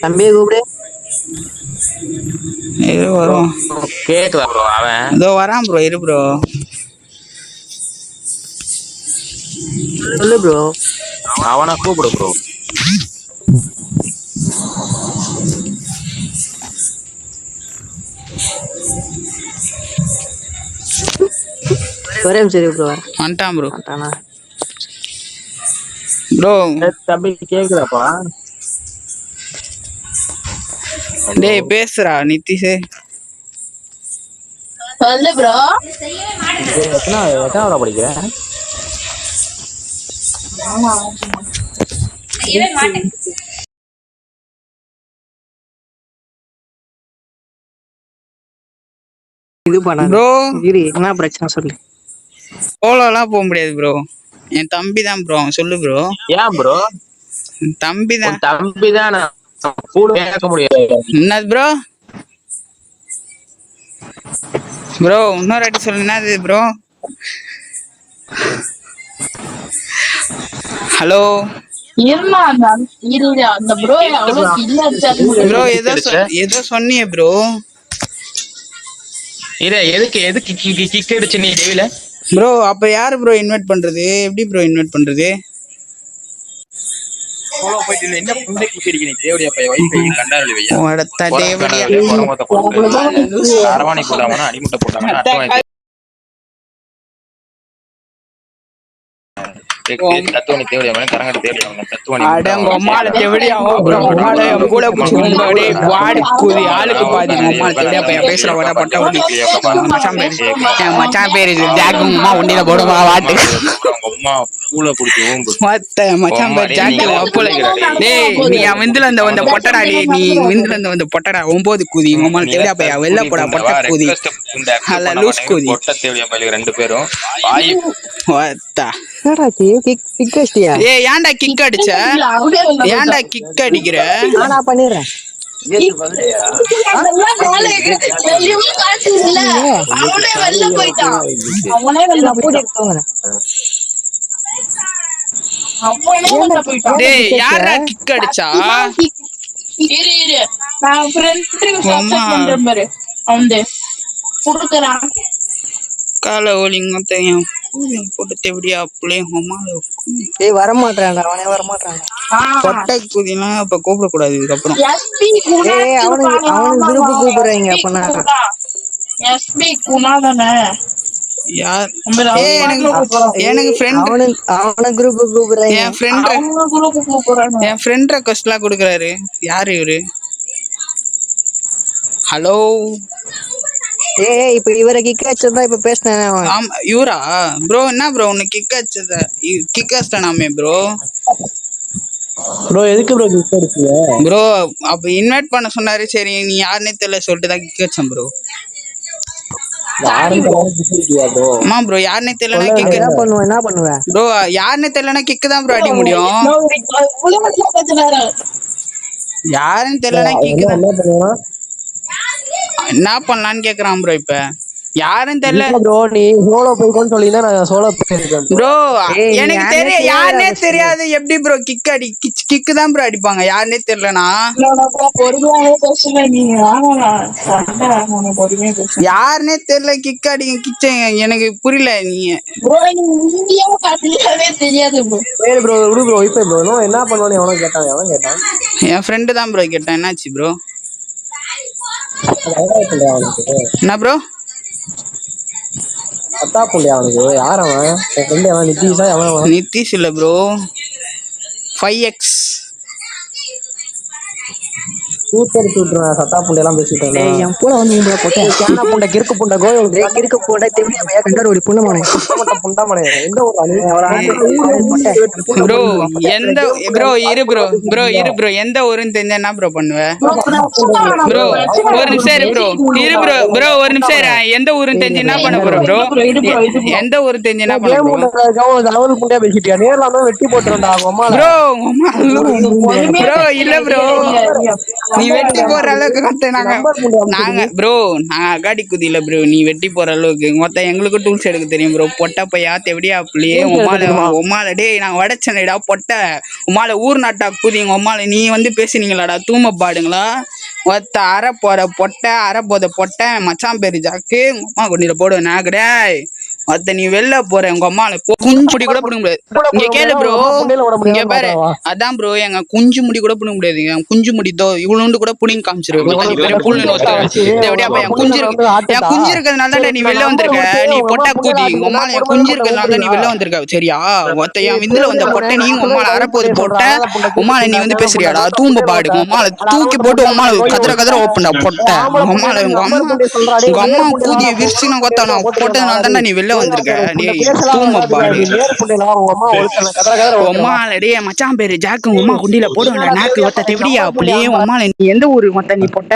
தம்பியை கூப்பிடு. இரு வரும். கேக்குதா ப்ரோ? அவன் இதோ வரான் ப்ரோ. இரு ப்ரோ. சொல்லு ப்ரோ. அவனை கூப்பிடு ப்ரோ. ஒரே சரி ப்ரோ. வந்துட்டான் ப்ரோ. வந்துட்டானா ப்ரோ? தம்பி கேக்குதாப்பா? டேய் பேசுறா நித்திஷ். சொல்லு ப்ரோ. எத்தனாவது படிக்கிற? இது பண்ண ப்ரோ. இரு, என்ன பிரச்சனை சொல்லு. சோலோலாம் போக முடியாது ப்ரோ. என் தம்பி தான் ப்ரோ. சொல்லு ப்ரோ. ஏன் ப்ரோ? தம்பி தான். தம்பி தான் கூட கேட்க முடியாது. என்னது ப்ரோ? ப்ரோ இன்னொரு வாட்டி சொல்லு. என்னது ப்ரோ? ஹலோ அந்த ப்ரோ அவ்வளவு இல்ல ப்ரோ. ஏதோ சொன்னியே ப்ரோ. எதுக்கு கிக் அடிச்சு நீ டேவில? ப்ரோ அப்ப யாரு ப்ரோ இன்வைட் பண்றது? எப்படி ப்ரோ இன்வைட் பண்றது? சோலோ போயிட்டு என்ன புண்டை கிக் அடிக்க? நீ தேவடியா பைய வைஃபை கண்டாரலி வையா. ஓடத்த தேவடியா. அரவாணி போடாமனா அடிமுட்டை போட்டாமனா அட்டவாணி தத்துவனி தேவடியா மேல கரங்கட தேவடியா மேல தத்துவனி அடங்க அம்மால தேவடியா ப்ரோ. வாடே கூட குச்சி வாடே வாடி குதி ஆளுக்கு பாதி அம்மால தேவடியா பைய பேசுற வட பட்ட ஒடி. மச்சான் பேரு ஜாக். அம்மா ஒண்டில போடுமா வாட்டு. அம்மா பூல குடிச்சு ஓம்பு. மத்த மச்சான் பேரு ஜாக். அப்போல டேய் நீ விந்துல அந்த பொட்டடா. டேய் நீ விந்துல அந்த பொட்டடா 9 குதி. அம்மால தேவடியா பைய வெல்ல போடா பொட்ட குதி. ஹல்ல லூஸ் குதி. பொட்ட தேவடியா பைய ரெண்டு பேரும் பாய். வாத்தா என்னடா கிக் அடிச்சியா? ஏய் ஏன்டா கிக் அடிச்ச? ஏன்டா கிக் அடிக்குற? நான் பண்ணிடுறேன். டேய் யாரா கிக் அடிச்சா? நான் ஃப்ரெண்ட் பாரு அவன்தே குடுக்குறான். கால ஓலிங்க தெரியும் போட்டு தேவடியா அப்படியே அம்மால. டேய் வர மாட்டறான்டா. அவனே வர மாட்டறான்டா. பொட்டை குதிலாம் இப்ப கூப்பிட கூடாது இதுக்கப்புறம். ஏய் அவனுக்கு குரூப் கூப்பிடுறீங்க அப்பனா. எஸ்பி குணா தானே? யார்? ஏய் எனக்கு ஃப்ரெண்ட் அவன குரூப் கூப்பிடுறீங்க. என் ஃப்ரெண்ட் ரெக்வெஸ்ட்லாம் கொடுக்குறாரு. யாரு இவரு? ஹலோ. ஏய் இப்ப இவரை கிக் அடிச்சதா இப்ப பேசினேன். ஆமா இவரா ப்ரோ? என்ன ப்ரோ உன்னை கிக் அடிச்சத? கிக் அடிச்சானாமே ப்ரோ. ப்ரோ எதுக்கு ப்ரோ கிக் அடிச்சீங்க ப்ரோ? அப்ப இன்வைட் பண்ண சொன்னாரு. சரி நீ யாருன்னே தெரியல சொல்லிட்டு தான் கிக் அடிச்சேன் ப்ரோ. ஆமா ப்ரோ யாருன்னே தெரியலனா கிக் என்ன பண்ணுவ ப்ரோ? யாருன்னே தெரியலனா கிக் தான் ப்ரோ அடிக்க முடியும். யாருன்னு தெரியலனா கிக் தான். என்ன பண்ணலான்னு கேக்குறான் ப்ரோ. இப்ப யாரும் தெரியல ப்ரோ. நீ சோலோ போய்க்கோன்னு சொல்லினா நான் சோலோ போயிருக்கேன் ப்ரோ. எனக்கு தெரியும் யாருன்னே தெரியாது. எப்படி ப்ரோ கிக் தான் ப்ரோ அடிப்பாங்க யாருன்னே தெரியலனா? யாருன்னே தெரியல கிக் அடிங்க கிச்சன் எனக்கு புரியல. நீங்க தெரியாது ப்ரோ. விடு ப்ரோ. இப்ப ப்ரோ என்ன பண்ணுவானே எவனோ கேட்டான். எவன் கேட்டான்? என் ஃப்ரெண்டு தான் ப்ரோ கேட்டான். என்னாச்சு ப்ரோ? என்ன ப்ரோ? சத்தா புள்ளையா அவனுக்கு? யார் அவன்? என் ஃப்ரெண்ட் அவன் நித்திஷா? அவன் நித்திஷ் இல்ல ப்ரோ. 5x super super. சத்தா புண்டை எல்லாம் பேசிட்டேன். டேய் என் கூட வந்து உங்கள போட்டேன். கேன புண்டை கிறுக்கு புண்டை கோயில். டேய் கிறுக்கு புண்டை தெவிடியா பையா கண்டார ஓடி புண்ண மானே. புண்டை மானே. எந்த ஊர் அணி? ப்ரோ எந்த ப்ரோ? இரு ப்ரோ. எந்த ஊருன்னு தெரிஞ்சா என்ன ப்ரோ பண்ணுவ ப்ரோ? ஒரு நிமிஷம் இரு ப்ரோ. இரு ப்ரோ ஒரு நிமிஷம் இரு. எந்த ஊருன்னு தெரிஞ்சு என்ன பண்ண போற ப்ரோ? எந்த ஊரு தெரிஞ்சு என்ன பண்ண ப்ரோ? லெவல் புண்டையா பேசிட்டியா? நேர்ல வந்து வெட்டி போட்டுறேன்டா அம்மா. ப்ரோ ப்ரோ இல்ல ப்ரோ. நீ வெட்டி போற அளவுக்கு மொத்த நாங்க ப்ரோ நாங்க அகாடி குதியில ப்ரோ நீ வெட்டி போற அளவுக்கு மொத்த எங்களுக்கு டூல்ஸ் எடுக்க தெரியும் ப்ரோ. பொட்டை பையா தெவடியா அப்படியே உமால டேய் நாங்க வடச்சனைடா பொட்டை உமால ஊர் நாட்டா குதி உமால நீ வந்து பேசுனீங்களாடா தூம பாடுங்களா ஒத்த அரை போற பொட்டை அரை போத பொட்டை மச்சான் பேரு ஜாக்கு உங்க அம்மா கொண்டில போடுவேன் நான் கிடையாது மொத்த நீ வெளில போற உங்க அம்மா குஞ்சு முடி கூட பிடிக்க முடியாது. இங்க கேளு ப்ரோ இங்க பாரு அதான் ப்ரோ எங்க குஞ்சு முடி கூட பிடிக்க முடியாது. என் குஞ்சு முடி தோ இவ்வளோண்டு கூட புடிங்க காமிச்சிருவேன் புல்லுன்னு என் குஞ்சு இருக்கிறதுனால தான் நீ வெளில வந்திருக்க. நீ பொட்டா கூதி உங்க அம்மா என் குஞ்சு இருக்கிறதுனால தான் நீ வெளில வந்திருக்க சரியா. ஒத்த என் விந்துல வந்த பொட்டை நீ உமால அரைப்போது போட்ட உமால நீ வந்து பேசுறியாடா தூம்ப பாடு உமால தூக்கி போட்டு உமால கதற ஓப்பன்டா பொட்டை உமால உங்க அம்மா கூதிய விரிச்சுனா கொத்தா நான் போட்டதுனால தானே நீ வெளில வந்திருக்க. நீ தூம்ப பாடு உமாலடே மச்சான் பேரு ஜாக்கு உமா குண்டில போடுவேன்டா நாக்கு ஒத்த தெவடியா அப்படியே உமால நீ எந்த ஊரு மொத்த நீ பொட்டை